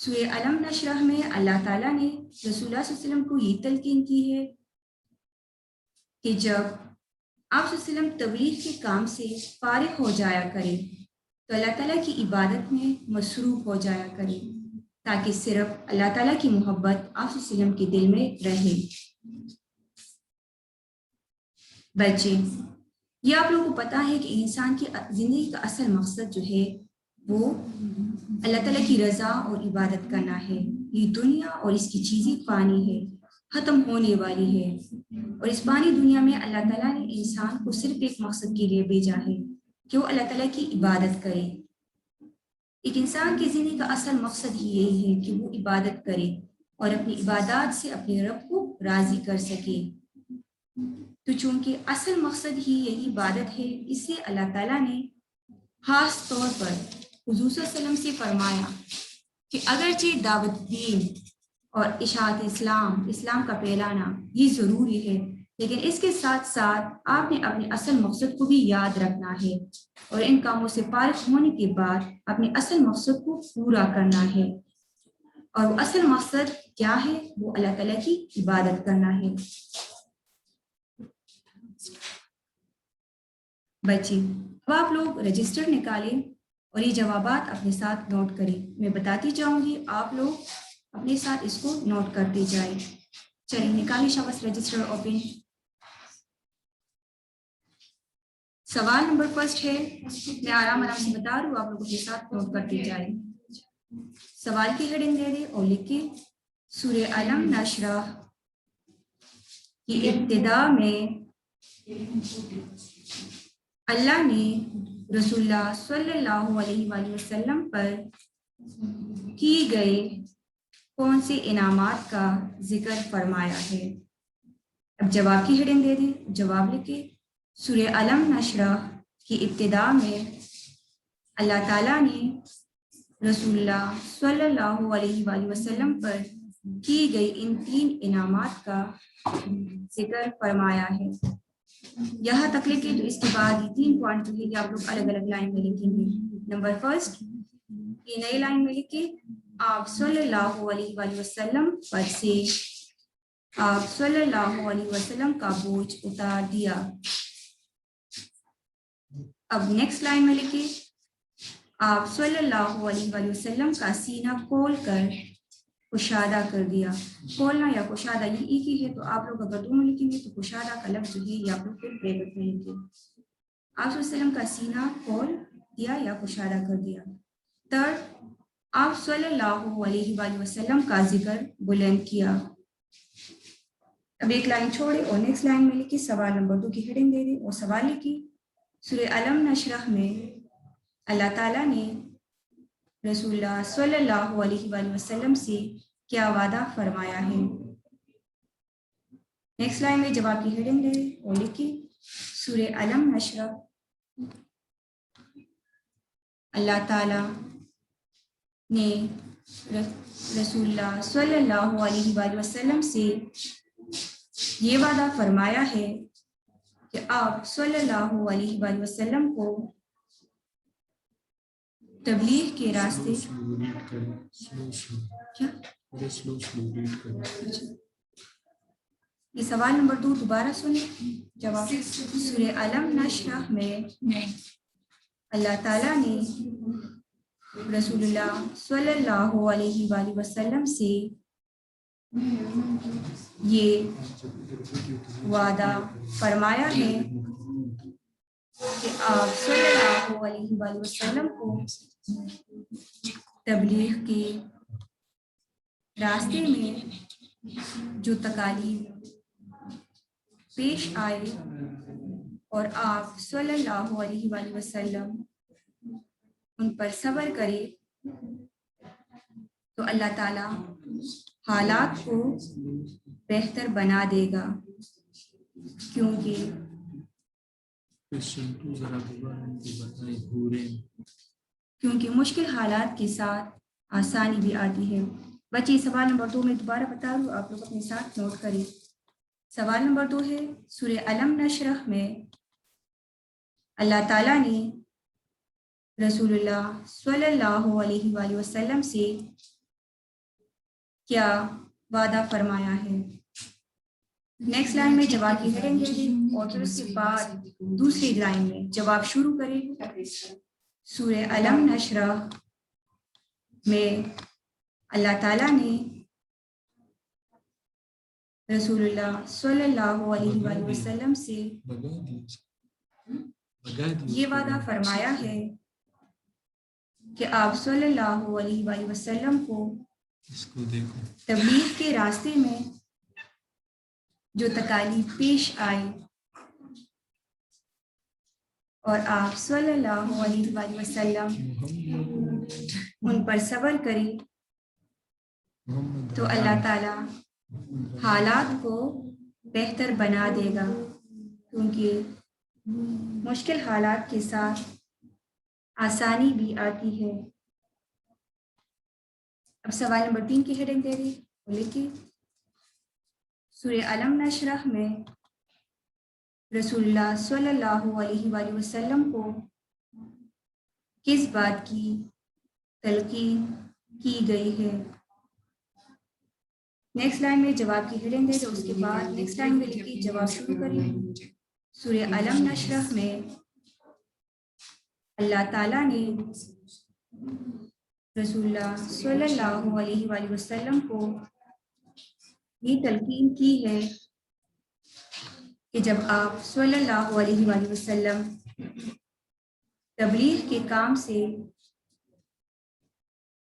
سورہ علم نشرح میں اللہ تعالیٰ نے رسول اللہ صلی اللہ علیہ وسلم کو یہ تلقین کی ہے کہ جب آپ صلی اللہ علیہ وسلم تبلیغ کے کام سے فارغ ہو جایا کریں تو اللہ تعالیٰ کی عبادت میں مصروف ہو جایا کریں تاکہ صرف اللہ تعالیٰ کی محبت آپ صلی اللہ علیہ وسلم کے دل میں رہے۔ بچے، یہ آپ لوگوں کو پتہ ہے کہ انسان کی زندگی کا اصل مقصد جو ہے وہ اللہ تعالیٰ کی رضا اور عبادت کرنا ہے۔ یہ دنیا اور اس کی چیزیں فانی ہے، ختم ہونے والی ہے، اور اس فانی دنیا میں اللہ تعالیٰ نے انسان کو صرف ایک مقصد کے لیے بھیجا ہے کہ وہ اللہ تعالیٰ کی عبادت کرے۔ ایک انسان کی زندگی کا اصل مقصد ہی یہی ہے کہ وہ عبادت کرے اور اپنی عبادات سے اپنے رب کو راضی کر سکے۔ تو چونکہ اصل مقصد ہی یہی عبادت ہے، اس لیے اللہ تعالیٰ نے خاص طور پر حضور صلی اللہ علیہ وسلم سے فرمایا کہ اگرچہ دعوت دین اور اشاعت اسلام کا پھیلانا یہ ضروری ہے، لیکن اس کے ساتھ ساتھ آپ نے اپنے اصل مقصد کو بھی یاد رکھنا ہے اور ان کاموں سے فارغ ہونے کے بعد اپنے اصل مقصد کو پورا کرنا ہے۔ اور وہ اصل مقصد کیا ہے؟ وہ اللہ تعالیٰ کی عبادت کرنا ہے۔ بچے، اب آپ لوگ رجسٹر نکالیں اور یہ جوابات اپنے ساتھ نوٹ کریں۔ میں بتاتی جاؤں گی، آپ لوگ اپنے ساتھ اس کو نوٹ کرتے جائیں۔ چلیے نکالیں شخص رجسٹر اوپن۔ سوال نمبر فرسٹ ہے، میں آرام سے بتا رہا ہوں، آپ لوگ اپنے ساتھ نوٹ کرتے جائیں۔ سوال کی ہیڈنگ دے دیں اور لکھیں سورہ علم نشرح کی ابتدا میں اللہ نے رسول اللہ صلی اللہ علیہ وآلہ وسلم پر کی گئے کون سے انعامات کا ذکر فرمایا ہے؟ اب جواب کی ہیڈنگ دے دیں، جواب لکھیں سورہ علم نشرح کی ابتدا میں اللہ تعالیٰ نے رسول اللہ صلی اللہ علیہ وآلہ وسلم پر کی گئی ان 3 انعامات کا ذکر فرمایا ہے۔ یہاں تک لکھیں تو اس کے بعد یہ 3 پوائنٹ جو ہے یہ آپ لوگ الگ الگ لائن میں لکھیں گے۔ نمبر فرسٹ، یہ نئی لائن میں لکھیں آپ صلی اللہ علیہ وآلہ وسلم پر سے آپ صلی اللہ علیہ وسلم کا بوجھ اتار دیا۔ اب نیکسٹ لائن میں لکھیں آپ صلی اللہ علیہ وآلہ وسلم کا سینہ کھول کر کشادہ کر دیا۔ کھولنا یا کشادہ یہ ایک ہی ہے، تو آپ لوگ اگر دونوں لکھیں گے تو کشادہ کا لفظ جو ہے یہ آپ لوگ پھر بریکٹ میں لکھیں۔ آپ صلی اللہ علیہ وسلم کا سینہ کھول دیا یا کشادہ کر دیا۔ تھرڈ، آپ صلی اللہ علیہ وآلہ وسلم کا ذکر بلند کیا۔ اب ایک لائن چھوڑے اور نیکسٹ لائن میں لکھی سوال نمبر 2 کی ہیڈنگ دے دیں اور سوال لکھی سورہ علم نشرح میں اللہ تعالیٰ نے رسول اللہ صلی اللہ علیہ وآلہ وسلم سے کیا وعدہ فرمایا ہے؟ نیکسٹ لائن میں جواب کی ہیڈنگ دے دیں اور لکھی سورہ علم نشرح اللہ تعالیٰ نے رسول اللہ صلی اللہ علیہ وآلہ وسلم سے یہ وعدہ فرمایا ہے کہ آپ صلی اللہ علیہ وآلہ وسلم کو تبلیغ کے راستے یہ سوال نمبر 2 دوبارہ سنیں۔ جواب سورہ علم نشرح میں اللہ تعالیٰ نے رسول اللہ صلی اللہ علیہ وآلہ وسلم سے یہ وعدہ فرمایا ہے کہ آپ صلی اللہ علیہ وآلہ وسلم کو تبلیغ کے راستے میں جو تکالیف پیش آئے اور آپ صلی اللہ علیہ وآلہ وسلم ان پر صبر کرے تو اللہ تعالیٰ حالات کو بہتر بنا دے گا، کیونکہ مشکل حالات کے ساتھ آسانی بھی آتی ہے۔ بچے سوال نمبر 2 میں دوبارہ بتا رہا ہوں، آپ لوگ اپنے ساتھ نوٹ کریں۔ سوال نمبر 2 ہے سورہ علم نشرح میں اللہ تعالیٰ نے رسول اللہ صلی اللہ علیہ وآلہ وسلم سے کیا وعدہ فرمایا ہے۔ نیکسٹ لائن میں جواب کی ہیڈنگ دے دیں اور پھر اس کے بعد دوسری لائن میں جواب شروع کریں۔ سورہ علم نشرح میں اللہ تعالیٰ نے رسول اللہ صلی اللہ علیہ وآلہ وسلم سے یہ وعدہ فرمایا ہے کہ آپ صلی اللہ علیہ وآلہ وسلم کو تبلیغ کے راستے میں جو تکالیف پیش آئی اور آپ صلی اللہ علیہ وآلہ وسلم ان پر صبر کریں تو اللہ تعالیٰ حالات کو بہتر بنا دے گا، کیونکہ مشکل حالات کے ساتھ آسانی بھی آتی ہے۔ اب سوال نمبر 3 کی ہیڈنگ دے دی اور لکھیے سورہ علم نشرح میں رسول اللہ صلی اللہ علیہ وآلہ وسلم کو کس بات کی تلقین کی گئی ہے۔ نیکسٹ لائن میں جواب کی ہیڈنگ دے تو اس کے بعد نیکسٹ لائن میں لکھی جواب شروع کریے۔ سورہ علم نشرح میں اللہ تعالیٰ نے رسول اللہ صلی اللہ علیہ وآلہ وسلم کو یہ تلقین کی ہے کہ جب آپ صلی اللہ علیہ وآلہ وسلم تبلیغ کے کام سے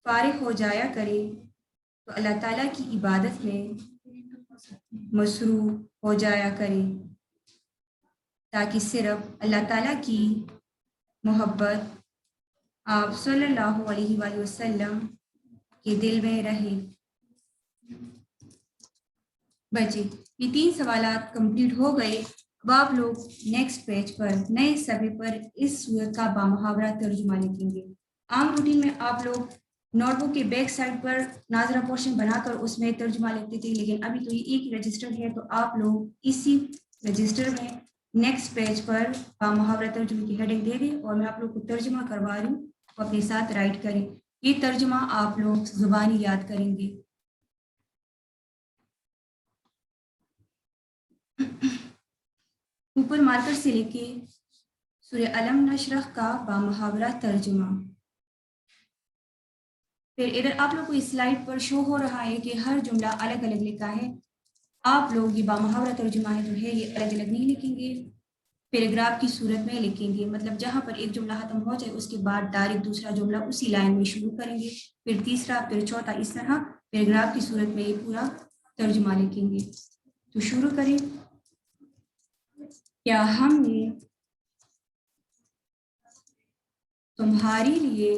فارغ ہو جایا کرے تو اللہ تعالیٰ کی عبادت میں مصروف ہو جایا کرے تاکہ صرف اللہ تعالیٰ کی محبت آپ صلی اللہ علیہ وآلہ وسلم کے دل میں رہے۔ بچے یہ 3 سوالات کمپلیٹ ہو گئے۔ اب آپ لوگ نیکسٹ پیج پر نئے صفحے پر اس سورت کا بامحاورہ ترجمہ لکھیں گے۔ عام روٹین میں آپ لوگ نوٹ بک کے بیک سائڈ پر ناظرہ پورشن بنا کر اس میں ترجمہ لکھتے تھے، لیکن ابھی تو یہ ایک ہی رجسٹر ہے تو آپ لوگ اسی رجسٹر میں نیکسٹ پیج پر بامحاورہ ترجمے کی ہیڈنگ دے دیں اور میں آپ لوگ کو ترجمہ کروا رہی ہوں، وہ اپنے ساتھ رائٹ کریں۔ یہ ترجمہ آپ لوگ زبانی یاد کریں گے۔ اوپر مارکر سے لے کے سورہ علم نشرح کا بامحاورہ ترجمہ۔ پھر ادھر آپ لوگ کو اس سلائڈ پر شو ہو رہا ہے کہ ہر جملہ الگ الگ لکھا ہے۔ آپ لوگ یہ بامحاورہ ترجمہ ہے جو ہے یہ الگ الگ نہیں لکھیں گے، پیراگراف کی صورت میں لکھیں گے، مطلب جہاں پر ایک جملہ ختم ہو جائے اس کے بعد ڈائریکٹ دوسرا جملہ اسی لائن میں شروع کریں گے، پھر تیسرا، پھر چوتھا، اس طرح پیراگراف کی صورت میں یہ پورا ترجمہ لکھیں گے۔ تو شروع کریں۔ کیا ہم نے تمہارے لیے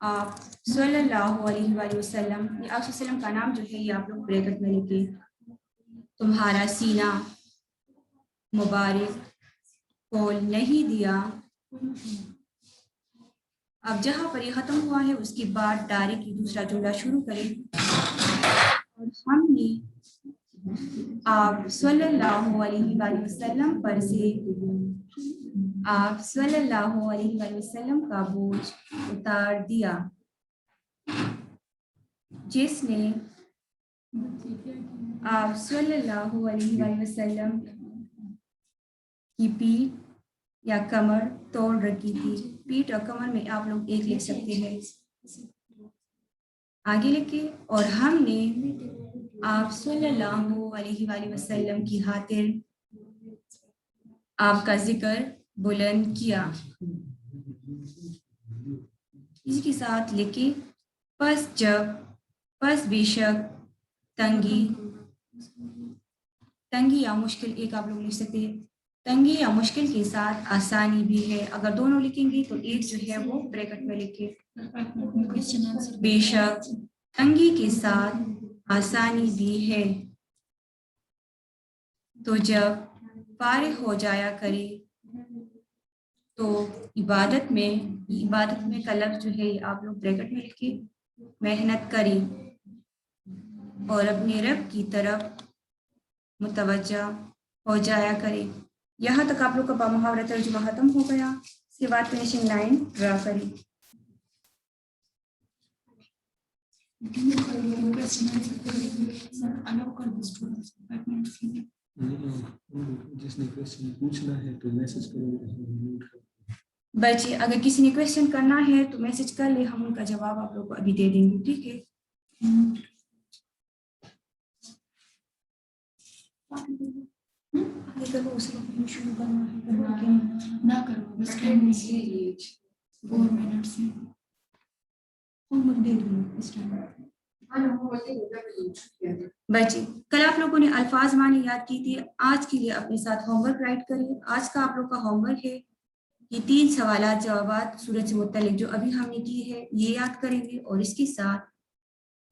آپ صلی اللہ علیہ وآلہ وسلم، یہ آپ صلی اللہ علیہ وسلم کا نام جو ہے یہ آپ لوگ بریکٹ میں لکھیں، تمہارا سینہ مبارک کھول نہیں دیا۔ اب جہاں پر یہ ختم ہوا ہے اس کے بعد ڈائریکٹ یہ دوسرا جملہ شروع کریں۔ اور ہم نے آپ صلی اللہ علیہ وآلہ وسلم پر سے آپ صلی اللہ علیہ وآلہ وسلم کا بوجھ اتار دیا، جس نے آپ صلی اللہ علیہ وآلہ وسلم کی پیٹھ یا کمر توڑ رکھی تھی۔ پیٹھ اور کمر میں آپ لوگ ایک لکھ سکتے ہیں۔ آگے لکھیں، اور ہم نے آپ صلی اللہ علیہ وآلہ وسلم کی خاطر آپ کا ذکر بلند کیا۔ اسی کے ساتھ لکھیں، پس بے شک تنگی یا مشکل، ایک آپ لوگ لکھ سکتے ہیں، تنگی یا مشکل کے ساتھ آسانی بھی ہے۔ اگر دونوں لکھیں گے تو ایک جو ہے وہ بریکٹ میں لکھیں۔ بے شک تنگی کے ساتھ آسانی بھی ہے، تو جب فارغ ہو جایا کرے تو عبادت میں کا لفظ جو ہے یہ آپ لوگ بریکٹ میں لکھیں، محنت کریں اور اپنے رب کی طرف متوجہ ہو جایا کرے۔ یہاں تک آپ لوگ کا بامحاورہ ترجمہ ختم ہو گیا۔ اس کے بعد فنیشنگ لائن ڈرا کریں۔ جس نے کوشچن پوچھنا ہے تو میسج کرو. بچے اگر کسی نے کوشچن کرنا ہے تو میسج کر لے, ہم ان کا جواب آپ لوگ کو ابھی دے دیں گے, ٹھیک ہے. شروع کرنا ہے نہ کرو بس 4 منٹ سے دے دوں اس ٹائم. بچے کل آپ لوگوں نے الفاظ معنی یاد کی تھی, آج کے لیے اپنے ساتھ ہوم ورک رائٹ کریں. آج کا آپ لوگ کا ہوم ورک ہے یہ 3 سوالات جوابات سورج سے متعلق جو ابھی ہم نے کی ہے یہ یاد کریں گے, اور اس کے ساتھ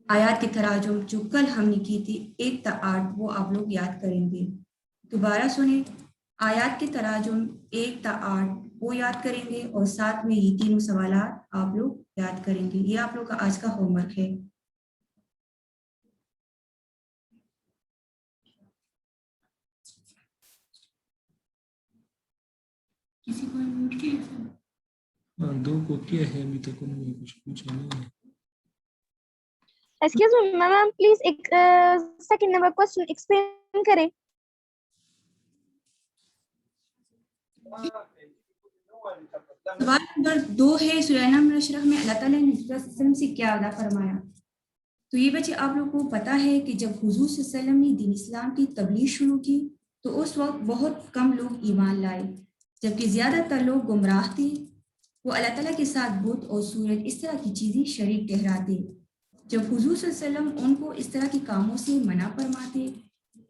آیات کے تراجم جو کل ہم نے کی تھی 1 تا 8 وہ آپ لوگ یاد کریں گے. دوبارہ سنیں, آیات کے تراجم 1 تا 8 وہ یاد کریں گے, اور ساتھ میں یہ 3 سوالات آپ لوگ یاد کریں گے. یہ آپ لوگ کا آج کا ہوم ورک ہے. کسی کو نوٹ کیا 2 کو کیا ہے ابھی تک انہوں نے کچھ پوچھا نہیں ہے. ایکسکیوز می میم پلیز ایک سیکنڈ نمبر کوسچن ایکسپلین کریں. سوال نمبر 2 ہے سورہ نمل اشرح میں اللہ تعالیٰ نے حضور صلی اللہ علیہ وسلم سے کیا وعدہ فرمایا. تو یہ بچے آپ لوگ کو پتا ہے کہ جب حضور صلی اللہ علیہ وسلم نے دین اسلام کی تبلیغ شروع کی تو اس وقت بہت کم لوگ ایمان لائے, جبکہ زیادہ تر لوگ گمراہ تھے. وہ اللہ تعالیٰ کے ساتھ بت اور سورج اس طرح کی چیزیں شریک ٹھہراتے. جب حضور صلی اللہ علیہ وسلم ان کو اس طرح کے کاموں سے منع فرماتے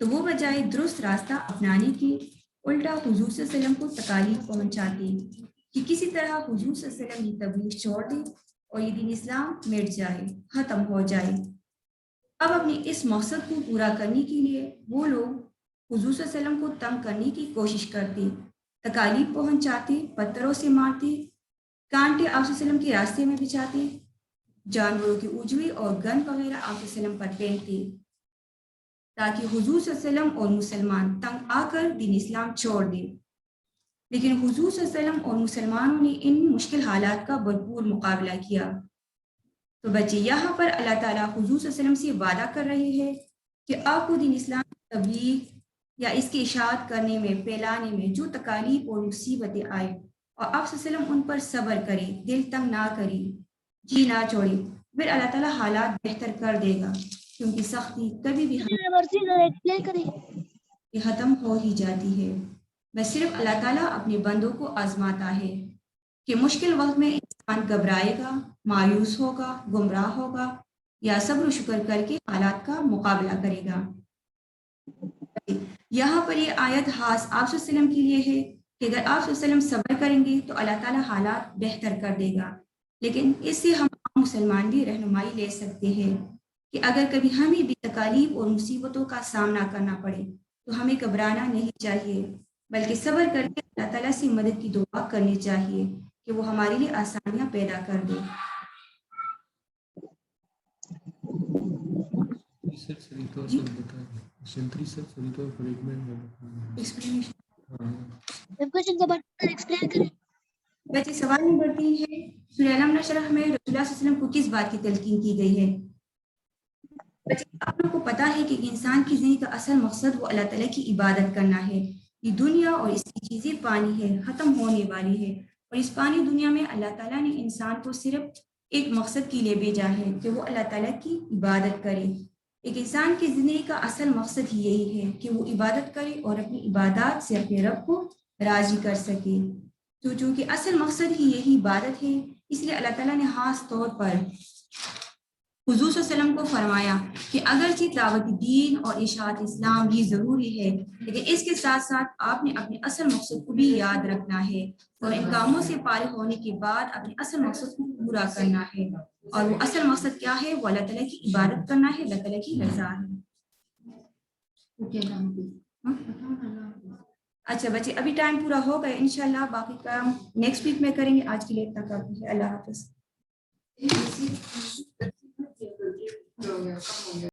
تو وہ بجائے درست راستہ اپنانے کے الٹا حضور صلی اللہ علیہ وسلم کو تکالیف پہنچاتے کہ کسی طرح حضور صلی اللہ علیہ وسلم کی تبلیغ چھوڑ دے اور یہ دین اسلام مٹ جائے, ختم ہو جائے. اب اپنے اس مقصد کو پورا کرنے کے لیے وہ لوگ حضور صلی اللہ علیہ وسلم کو تنگ کرنے کی کوشش کرتے, تکالیف پہنچاتے, پتھروں سے مارتے, کانٹے آپ صلی اللہ علیہ وسلم کے راستے میں بچھاتے, جانوروں کی اجڑی اور گند وغیرہ آپ صلی اللہ علیہ وسلم پر پھینکتے تاکہ حضور صلی اللہ علیہ وسلم اور مسلمان تنگ آ کر دین اسلام چھوڑ دیں. لیکن حضور صلی اللہ علیہ وسلم اور مسلمانوں نے ان مشکل حالات کا بھرپور مقابلہ کیا. تو بچے یہاں پر اللہ تعالیٰ حضور صلی اللہ علیہ وسلم سے وعدہ کر رہے ہیں کہ آپ کو دین اسلام کی تبلیغ یا اس کی اشاعت کرنے میں, پھیلانے میں جو تکالیف اور مصیبتیں آئے اور آپ صلی اللہ علیہ وسلم ان پر صبر کرے, دل تنگ نہ کرے, جی نہ چھوڑے, پھر اللہ تعالیٰ حالات بہتر کر دے گا, کیونکہ سختی کبھی بھی ختم ہو ہی جاتی ہے. بس صرف اللہ تعالیٰ اپنے بندوں کو آزماتا ہے کہ مشکل وقت میں انسان گھبرائے گا, مایوس ہوگا, گمراہ ہوگا یا صبر و شکر کر کے حالات کا مقابلہ کرے گا. یہاں پر یہ آیت خاص آپ صلی اللہ علیہ وسلم کے لیے ہے کہ اگر آپ صلی اللہ علیہ وسلم صبر کریں گے تو اللہ تعالیٰ حالات بہتر کر دے گا. لیکن اس سے ہم مسلمان بھی رہنمائی لے سکتے ہیں کہ اگر کبھی ہمیں بھی تکالیف اور مصیبتوں کا سامنا کرنا پڑے تو ہمیں گھبرانا نہیں چاہیے, بلکہ صبر کر کے اللہ تعالیٰ سے مدد کی دعا کرنی چاہیے کہ وہ ہمارے لیے آسانیاں پیدا کر دے. بچے سوال نمبر 3 ہے سورہ نمل اشرح میں رسول اللہ صلی اللہ علیہ وسلم کو کس بات کی تلقین کی گئی ہے. بچے آپ لوگ کو پتا ہے کہ انسان کی زندگی کا اصل مقصد وہ اللہ تعالیٰ کی عبادت کرنا ہے. یہ دنیا اور اس کی چیزیں پانی ہے, ختم ہونے والی ہے, اور اس پانی دنیا میں اللہ تعالیٰ نے انسان کو صرف ایک مقصد کے لیے بھیجا ہے کہ وہ اللہ تعالیٰ کی عبادت کرے. ایک انسان کی زندگی کا اصل مقصد ہی یہی ہے کہ وہ عبادت کرے اور اپنی عبادات سے اپنے رب کو راضی کر سکے. تو چونکہ اصل مقصد ہی یہی عبادت ہے اس لیے اللہ تعالیٰ نے خاص طور پر حضور صلی اللہ علیہ وسلم کو فرمایا کہ اگرچہ دعوت دین اور اشاعت اسلام یہ ضروری ہے لیکن اس کے ساتھ ساتھ آپ نے اپنے اصل مقصد کو بھی یاد رکھنا ہے اور ان کاموں سے فارغ ہونے کے بعد اپنے اصل مقصد کو پورا کرنا ہے. اور وہ اصل مقصد کیا ہے؟ وہ اللہ تعالیٰ کی عبادت کرنا ہے, اللہ تعالیٰ کی رضا ہے. اچھا بچے ابھی ٹائم پورا ہو گیا, انشاءاللہ باقی کام نیکسٹ ویک میں کریں گے. آج کے لیے اتنا کافی ہے. اللہ حافظ.